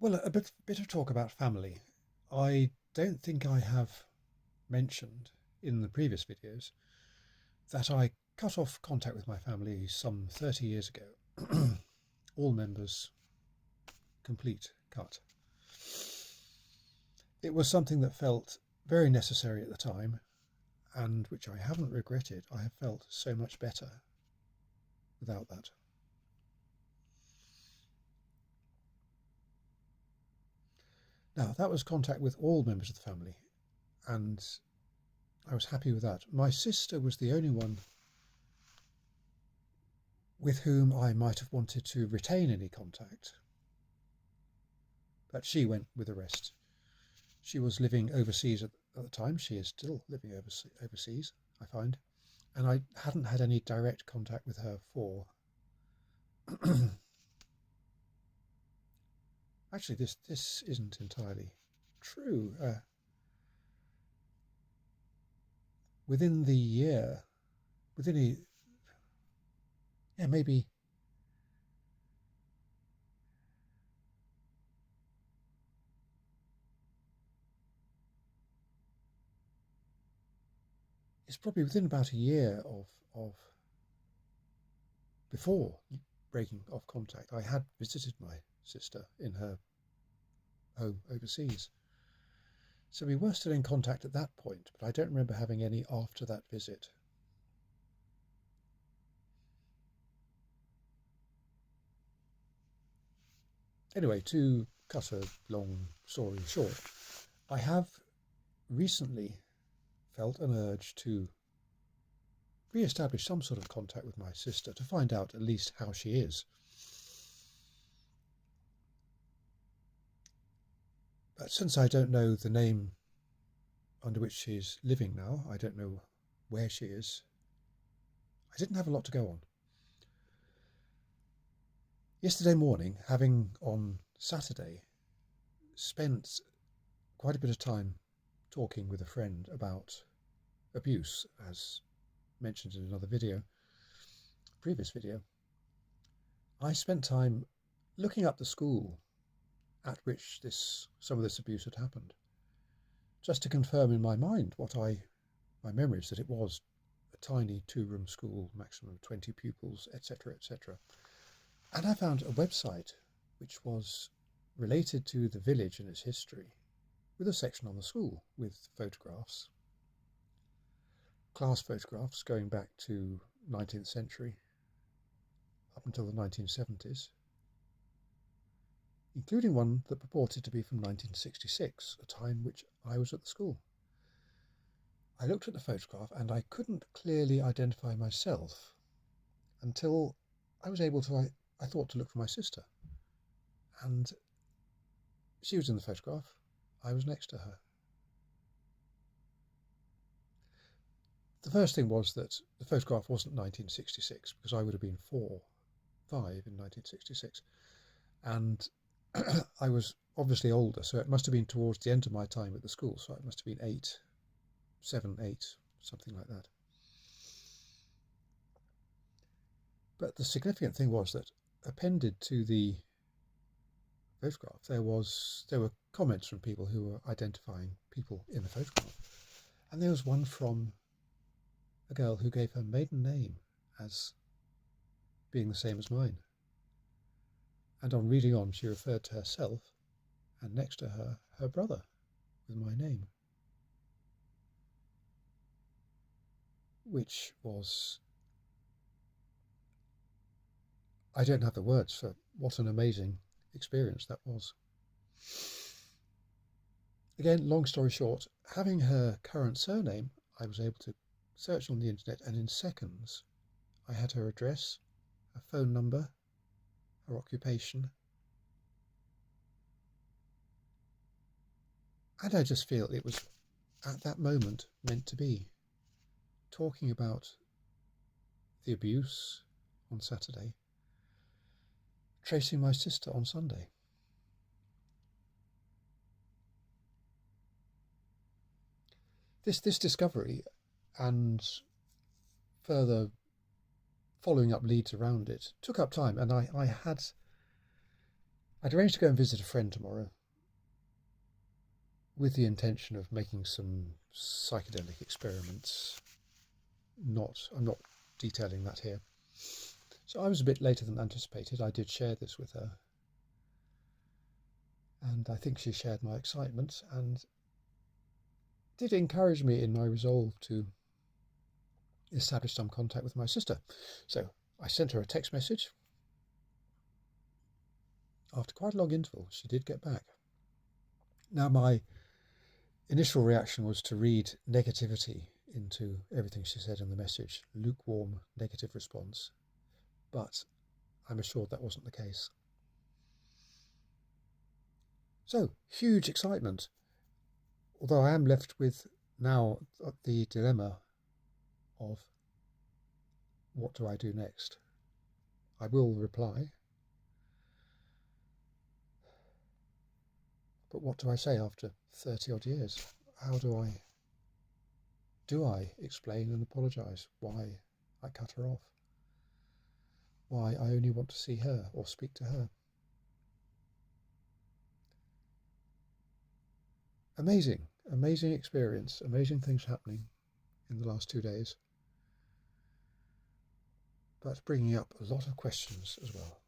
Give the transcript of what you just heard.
Well, a bit of talk about family. I don't think I have mentioned in the previous videos that I cut off contact with my family some 30 years ago. All members, complete cut. It was something that felt very necessary at the time and which I haven't regretted. I have felt so much better without that. Now, that was contact with all members of the family, and I was happy with that. My sister was the only one with whom I might have wanted to retain any contact, but she went with the rest. She was living overseas at the time. She is still living overseas, I find, and I hadn't had any direct contact with her for. Actually, this isn't entirely true. Within the year, within a yeah, maybe it's probably within about a year of before breaking off contact. I had visited my sister in her home overseas, so we were still in contact at that point, but I don't remember having any after that visit. Anyway, to cut a long story short, I have recently felt an urge to re-establish some sort of contact with my sister to find out at least how she is. But since I don't know the name under which she's living now, I don't know where she is, I didn't have a lot to go on. Yesterday morning, having on Saturday spent quite a bit of time talking with a friend about abuse, as mentioned in another video, previous video, I spent time looking up the school at which some of this abuse had happened, just to confirm in my mind my memories that it was a tiny two-room school, maximum of 20 pupils, etc., etc. And I found a website which was related to the village and its history, with a section on the school with photographs, class photographs going back to 19th century up until the 1970s, including one that purported to be from 1966, a time which I was at the school. I looked at the photograph and I couldn't clearly identify myself until I was able to, I thought, to look for my sister. And she was in the photograph. I was next to her. The first thing was that the photograph wasn't 1966, because I would have been 5 in 1966. And I was obviously older, so it must have been towards the end of my time at the school. So it must have been 7, 8, something like that. But the significant thing was that appended to the photograph, there were comments from people who were identifying people in the photograph. And there was one from a girl who gave her maiden name as being the same as mine. And on reading on, she referred to herself, and next to her, her brother, with my name. Which was, I don't have the words for what an amazing experience that was. Again, long story short, having her current surname, I was able to search on the internet, and in seconds I had her address, her phone number, her occupation. And I just feel it was, at that moment, meant to be. Talking about the abuse on Saturday, tracing my sister on Sunday. This discovery and further following up leads around it took up time, and I had I'd arranged to go and visit a friend tomorrow with the intention of making some psychedelic experiments. I'm not detailing that here. So I was a bit later than anticipated. I did share this with her, and I think she shared my excitement and did encourage me in my resolve to establish some contact with my sister. So I sent her a text message. After quite a long interval, she did get back. Now, my initial reaction was to read negativity into everything she said in the message, lukewarm, negative response, but I'm assured that wasn't the case. So, huge excitement, although I am left with now the dilemma of what do I do next? I will reply, but what do I say after 30 odd years? How do I explain and apologise why I cut her off? Why I only want to see her or speak to her? Amazing experience, amazing things happening in the last 2 days, but bringing up a lot of questions as well.